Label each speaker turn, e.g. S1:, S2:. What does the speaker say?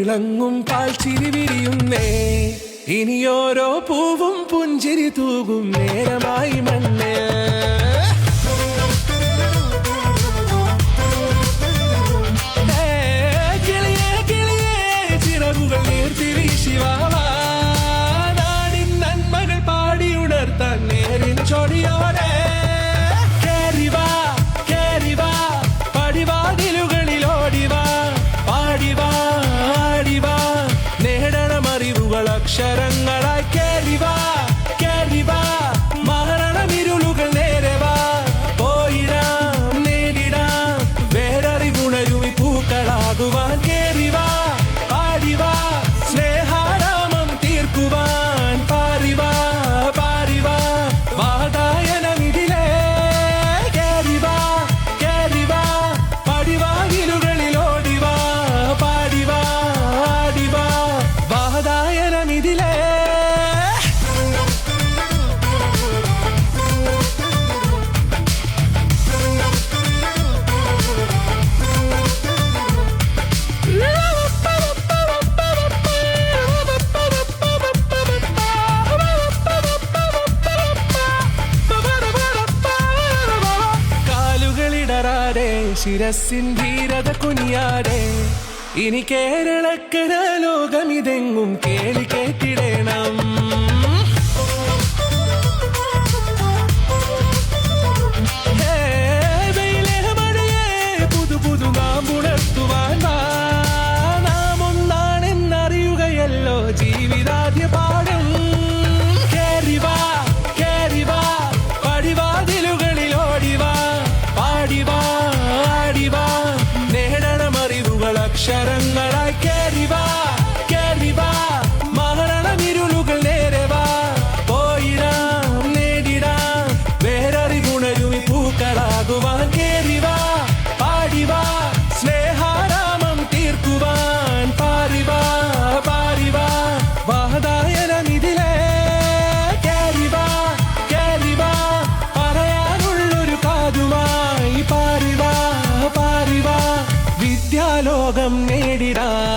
S1: തിളങ്ങും പാൽച്ചിരി വിരിയുന്നേ ഇനിയോരോ പൂവും പുഞ്ചിരി തൂകും നേരമായി മണ്ണേ അക്ഷരങ്ങളായി കേറിവാ കേറിവാ മരണമിരുളുകൾ നേരവാ പോയിടാം നേരിടാം വേററിവുണരുമി പൂക്കളാകുവാൻ കേറിവാ പാടിവാ സ്നേഹാരാമം തീർക്കുവാൻ പാറിവാ പാറിവാ വാതായനമിതിലേ കേറിവാ കേറിവാ പടിവാതിലുകളിലോടിവാ പാടിവാ ആടിവാ വാതായനമിതിലേ ശിരസിൻ ധീരത കുനിയാടെ ഇനി കേരളക്കര ലോകമിതെങ്ങും കേളി കേട്ടിടണം പുതു പുതു നാം ഉണർത്തുവാൻ നാം ഒന്നാണെന്നറിയുകയല്ലോ ജീവിതാദ്യ പാഠം കേറിവാ കേറിവാ പടിവാതിലുകളിലോടിവാ പാടിവാ അക്ഷരങ്ങളായി കേറിവാ കേറിവാ മരണമിരുളുകൾ നേരവാ പോയിടാം നേരിടാം വേററിവുണരുമി പൂക്കളാകുവാൻ കേറിവാ പാടിവാ സ്നേഹാരാമം തീർക്കുവാൻ പാറിവാ പാറിവാ വാതായനമിതിലേ കേറിവാ കേറിവാ പറയാനുള്ളൊരു കാതുമായി പാറിവാ പാറിവാ വിദ്യാലോകം നേടിടാം